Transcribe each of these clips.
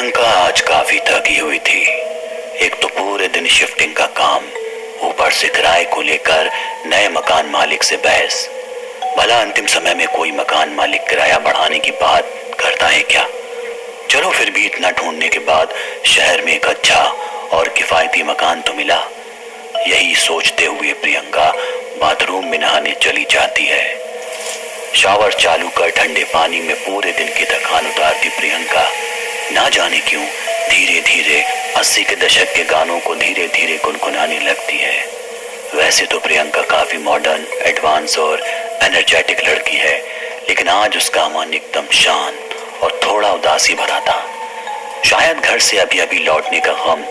प्रियंका आज काफी थकी हुई थी। एक तो पूरे दिन शिफ्टिंग का काम, ऊपर से किराए को लेकर नए मकान मालिक से बहस। भला अंतिम समय में कोई मकान मालिक किराया बढ़ाने की बात करता है क्या? चलो फिर भी इतना ढूंढने के बाद शहर में एक अच्छा और किफायती मकान तो मिला। यही सोचते हुए प्रियंका बाथरूम में नहाने चली जाती है। शावर चालू कर ठंडे पानी में पूरे दिन की थकान उतारती प्रियंका ना जाने क्यों धीरे धीरे 80 के दशक के गानों को धीरे धीरे गुनगुनाने लगती है। वैसे तो प्रियंका काफी मॉडर्न, एडवांस और एनर्जेटिक लड़की है, लेकिन आज उसका मन एकदम शांत और थोड़ा उदासी भरा था। शायद घर से अभी अभी लौटने का गम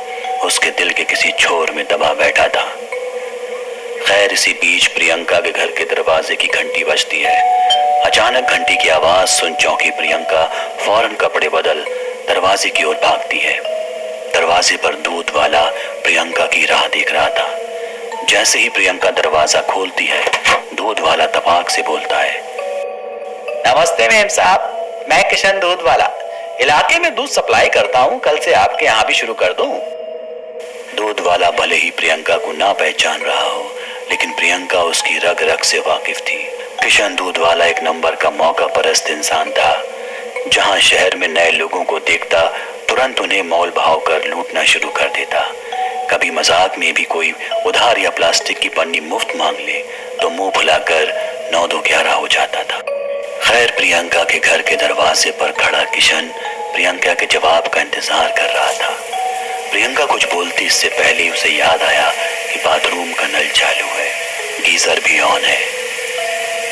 उसके दिल के किसी छोर में दबा बैठा था। खैर, इसी बीच प्रियंका के घर के दरवाजे की घंटी बजती है। अचानक घंटी की आवाज सुन चौंकी प्रियंका फौरन कपड़े बदल दरवाजे की ओर भागती है। दरवाजे पर दूध वाला प्रियंका की राह देख रहा था। जैसे ही प्रियंका दरवाजा खोलती है, दूध वाला तपाक से बोलता है, नमस्ते मेम साहब, मैं किशन दूध वाला इलाके में दूध सप्लाई करता हूँ। कल से आपके यहाँ भी शुरू कर दूँ। दूध वाला भले ही प्रियंका को ना पहचान रहा हो, लेकिन प्रियंका उसकी रग रग से वाकिफ थी। किशन दूध वाला एक नंबर का मौका परस्त इंसान था। जहां शहर में नए लोगों को देखता तुरंत उन्हें मोल भाव कर लूटना शुरू कर देता। कभी मजाक में भी कोई उधार या प्लास्टिक की पन्नी मुफ्त मांग ले तो मुंह फुलाकर 9-2-11 हो जाता था। खैर, प्रियंका के घर के दरवाजे पर खड़ा किशन प्रियंका के जवाब का इंतजार कर रहा था। प्रियंका कुछ बोलती इससे पहले उसे याद आया कि बाथरूम का नल चालू है, गीजर भी ऑन है।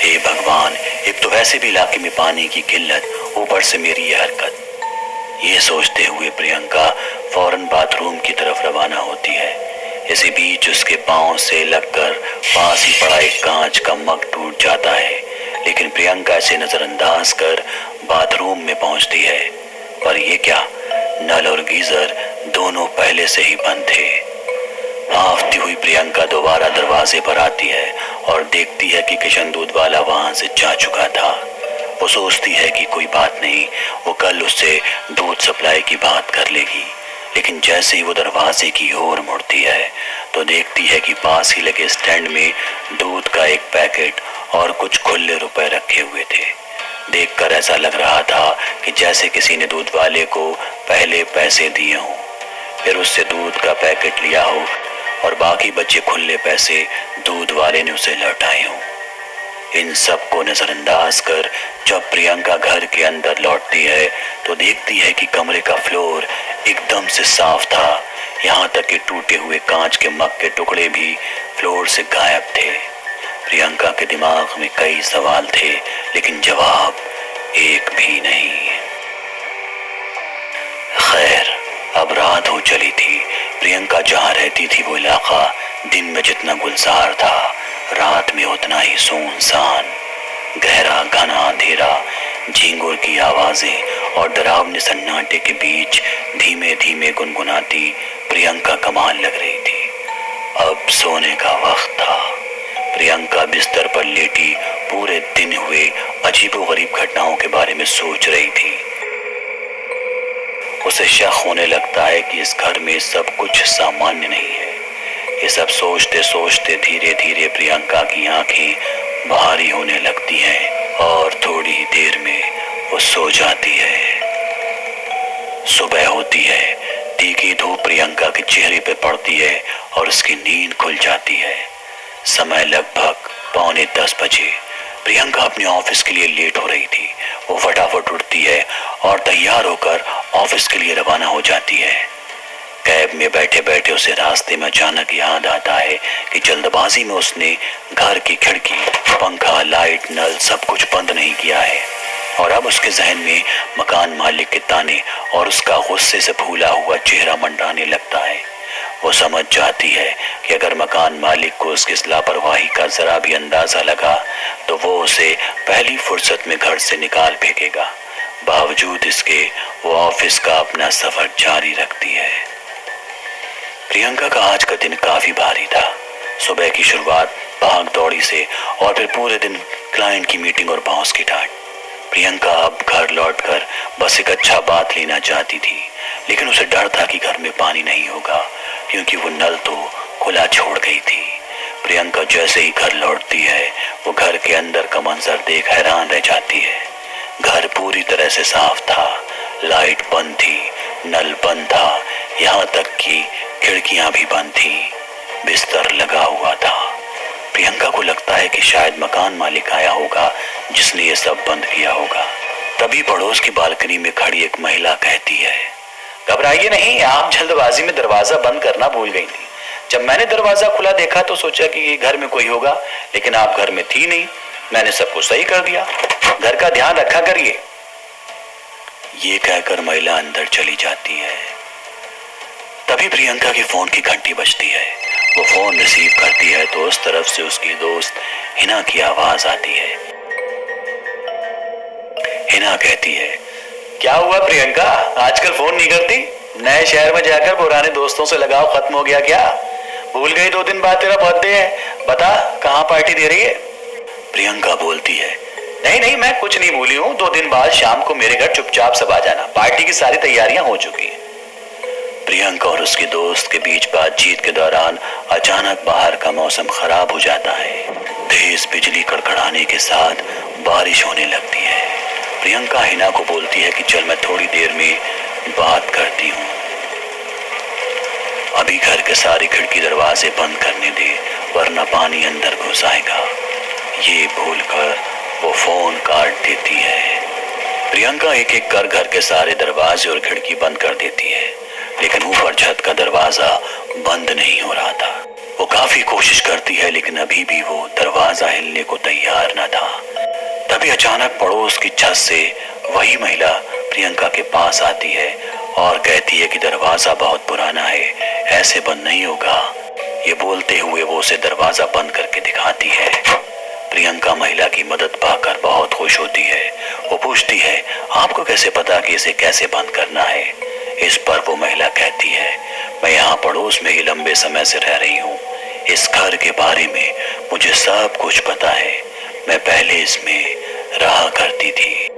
हे भगवान, एक तो वैसे भी इलाके में पानी की किल्लत, ऊपर से मेरी यह हरकत। ये सोचते हुए प्रियंका फौरन बाथरूम की तरफ रवाना होती है। इसी बीच उसके पांव से लगकर पास ही पड़ा एक कांच का मग टूट जाता है, लेकिन प्रियंका इसे नजरअंदाज कर बाथरूम में पहुंचती है। पर ये क्या, नल और गीजर दोनों पहले से ही बंद थे। भागती हुई प्रियंका दोबारा दरवाजे पर आती है और देखती है कि किशन दूध वाला वहां से जा चुका था। वो सोचती है कि कोई बात नहीं, वो कल उससे दूध सप्लाई की बात कर लेगी। लेकिन जैसे ही वो दरवाजे की ओर मुड़ती है तो देखती है कि पास ही लगे स्टैंड में दूध का एक पैकेट और कुछ खुले रुपए रखे हुए थे। देखकर ऐसा लग रहा था कि जैसे किसी ने दूध वाले को पहले पैसे दिए हों, फिर उससे दूध का पैकेट लिया हो और बाकी बचे खुले पैसे दूध वाले ने उसे लौटाए हों। इन सब को नजरअंदाज कर जब प्रियंका घर के अंदर लौटती है तो देखती है कि कमरे का फ्लोर एकदम से साफ था। यहाँ तक कि टूटे हुए कांच के मग के टुकड़े भी फ्लोर से गायब थे। प्रियंका के दिमाग में कई सवाल थे, लेकिन जवाब एक भी नहीं। खैर, अब रात हो चली थी। प्रियंका जहाँ रहती थी वो इलाका दिन में जितना गुलजार था, रात में उतना ही सुनसान। गहरा घना अंधेरा, झींगुर की आवाजें और डरावने सन्नाटे के बीच धीमे धीमे गुनगुनाती प्रियंका कमाल लग रही थी। अब सोने का वक्त था। प्रियंका बिस्तर पर लेटी पूरे दिन हुए अजीबोगरीब घटनाओं के बारे में सोच रही थी। उसे शक होने लगता है कि इस घर में सब कुछ सामान्य नहीं है। ये सब सोचते सोचते धीरे धीरे प्रियंका की आंखें भारी होने लगती हैं और थोड़ी ही देर में वो सो जाती है। सुबह होती है, तीखी धूप प्रियंका के चेहरे पे पड़ती है और उसकी नींद खुल जाती है। समय लगभग 9:45 बजे। प्रियंका अपने ऑफिस के लिए लेट हो रही थी। वो फटाफट उठती है और तैयार होकर ऑफिस के लिए रवाना हो जाती है। कैब में बैठे बैठे उसे रास्ते में अचानक याद आता है कि जल्दबाजी में उसने घर की खिड़की, पंखा, लाइट, नल सब कुछ बंद नहीं किया है। और अब उसके जहन में मकान मालिक के ताने और उसका गुस्से से फूला हुआ चेहरा मंडराने लगता है। वो समझ जाती है कि अगर मकान मालिक को उसकी इस लापरवाही का जरा भी अंदाजा लगा तो वो उसे पहली फुर्सत में घर से निकाल फेंकेगा। बावजूद इसके वो ऑफिस का अपना सफर जारी रखती है। प्रियंका का आज का दिन काफी भारी था। सुबह की शुरुआत भाग दौड़ी से और फिर पूरे दिन क्लाइंट की मीटिंग और बॉस की डांट। प्रियंका अब घर लौटकर बस एक अच्छा बात लेना चाहती थी, लेकिन उसे डर था कि घर में पानी नहीं होगा, क्योंकि वो नल तो खुला छोड़ गई थी। प्रियंका जैसे ही घर लौटती है, वो घर के अंदर का मंजर देख हैरान रह जाती है। घर पूरी तरह से साफ था, लाइट बंद थी, नल बंद था, यहाँ तक कि खिड़कियां भी बंद थी, बिस्तर लगा हुआ था। प्रियंका को लगता है कि शायद मकान मालिक आया होगा जिसने ये सब बंद किया होगा। तभी पड़ोस की बालकनी में खड़ी एक महिला कहती है, घबराइए नहीं, आप जल्दबाजी में दरवाजा बंद करना भूल गई थी। जब मैंने दरवाजा खुला देखा तो सोचा कि घर में कोई होगा, लेकिन आप घर में थी नहीं। मैंने सब कुछ सही कर दिया। घर का ध्यान रखा करिए। ये कहकर महिला अंदर चली जाती है। तभी प्रियंका के फोन की घंटी बजती है। वो फोन रिसीव करती है तो उस तरफ से उसकी दोस्त हिना की आवाज आती है। हिना कहती है, क्या हुआ प्रियंका, आजकल फोन नहीं करती? नए शहर में जाकर पुराने दोस्तों से लगाव खत्म हो गया क्या? भूल गई 2 दिन बाद तेरा बर्थडे है, बता कहाँ पार्टी दे रही है? प्रियंका बोलती है, नहीं नहीं, मैं कुछ नहीं भूली हूँ। 2 दिन बाद शाम को मेरे घर चुपचाप सब आ जाना, पार्टी की सारी तैयारियां हो चुकी हैं। प्रियंका और उसके दोस्त के बीच बातचीत के दौरान अचानक बाहर का मौसम खराब हो जाता है। तेज बिजली कड़कड़ाने के साथ बारिश होने लगती है। प्रियंका हिना को बोलती है कि चल मैं थोड़ी देर में बात करती हूँ, अभी घर के सारे खिड़की दरवाजे बंद करने दे वरना पानी अंदर घुस आएगा। ये भूलकर वो फोन काट देती है। प्रियंका एक एक कर घर के सारे दरवाजे और खिड़की बंद कर देती है, लेकिन ऊपर छत का दरवाजा बंद नहीं हो रहा था। वो काफी कोशिश करती है लेकिन अभी भी वो दरवाजा हिलने को तैयार न था। तभी अचानक पड़ोस की छत से वही महिला प्रियंका के पास आती है और कहती है कि दरवाजा बहुत पुराना है, ऐसे बंद नहीं होगा। ये बोलते हुए वो उसे दरवाजा बंद करके दिखाती है। प्रियंका महिला की मदद पाकर बहुत खुश होती है। वो पूछती है, आपको कैसे पता कि इसे कैसे बंद करना है? इस पर वो महिला कहती है, मैं यहाँ पड़ोस में ही लंबे समय से रह रही हूँ, इस घर के बारे में मुझे सब कुछ पता है, मैं पहले इसमें रहा करती थी।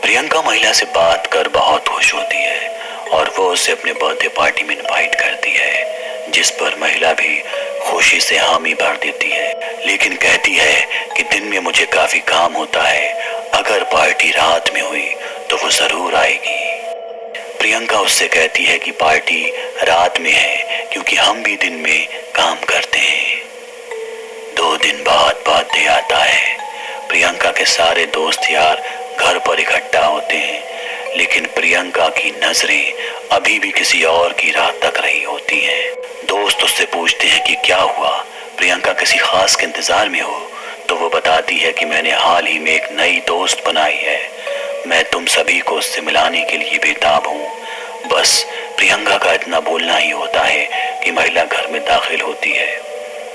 प्रियंका महिला से बात कर बहुत खुश होती है और वो उसे अपने बर्थडे पार्टी में इनवाइट करती है, जिस पर महिला भी खुशी से हामी भर देती है, लेकिन कहती है कि दिन में मुझे काफी काम होता है, अगर पार्टी रात में हुई तो वो जरूर आएगी। प्रियंका उससे कहती है कि पार्टी रात में है क्योंकि हम भी दिन में काम करते हैं। 2 दिन बाद बर्थडे आता है। प्रियंका के सारे दोस्त यार घर पर इकट्ठा होते हैं, लेकिन प्रियंका की नजरें अभी भी किसी और की राह तक रही होती हैं। दोस्त उससे पूछते हैं कि क्या हुआ, प्रियंका किसी खास के इंतजार में हो? तो वो बताती है कि मैंने हाल ही में एक नई दोस्त बनाई है, मैं तुम सभी को उससे मिलाने के लिए बेताब हूँ। बस प्रियंका का इतना बोलना ही होता है कि महिला घर में दाखिल होती है।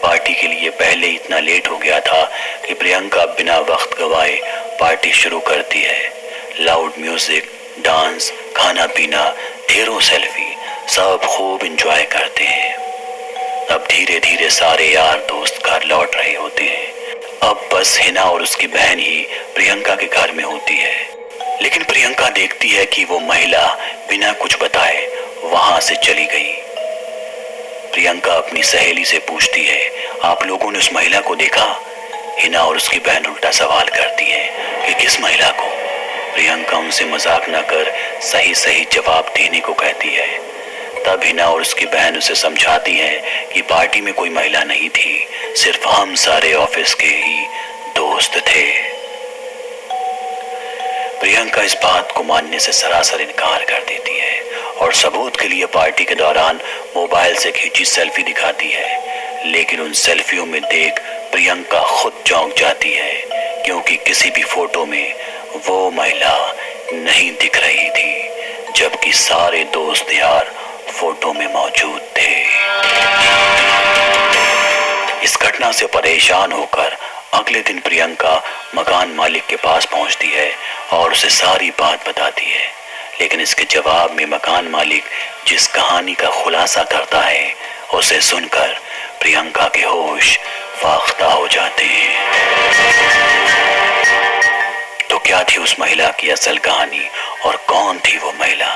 पार्टी के लिए पहले इतना लेट हो गया था कि प्रियंका बिना वक्त गवाए पार्टी शुरू करती है। लाउड म्यूजिक, डांस, खाना पीना, ढेरों सेल्फी, सब खूब एंजॉय करते हैं। अब धीरे धीरे सारे यार दोस्त घर लौट रहे होते हैं। अब बस हिना और उसकी बहन ही प्रियंका के घर में होती है, लेकिन प्रियंका देखती है कि वो महिला बिना कुछ बताए वहां से चली गई। प्रियंका अपनी सहेली से पूछती है, आप लोगों ने उस महिला को देखा? हिना और उसकी बहन उल्टा सवाल करती है कि किस महिला को? प्रियंका उनसे मजाक न कर सही सही जवाब देने को कहती है। तब हिना और उसकी बहन उसे समझाती है कि पार्टी में कोई महिला नहीं थी, सिर्फ हम सारे ऑफिस के ही दोस्त थे। प्रियंका इस बात को मानने से सरासर इनकार कर देती है और सबूत के लिए पार्टी के दौरान मोबाइल से खींची सेल्फी दिखाती है, लेकिन उन सेल्फियों में देख प्रियंका खुद चौंक जाती है, क्योंकि किसी भी फोटो में वो महिला नहीं दिख रही थी, जबकि सारे दोस्त यार फोटो में मौजूद थे। इस घटना से परेशान होकर अगले दिन प्रियंका मकान मालिक के पास पहुंचती है और उसे सारी बात बताती है, लेकिन इसके जवाब में मकान मालिक जिस कहानी का खुलासा करता है उसे सुनकर प्रियंका के होश फाख्ता हो जाते हैं। तो क्या थी उस महिला की असल कहानी और कौन थी वो महिला?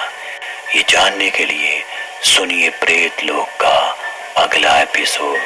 ये जानने के लिए सुनिए प्रेत लोक का अगला एपिसोड।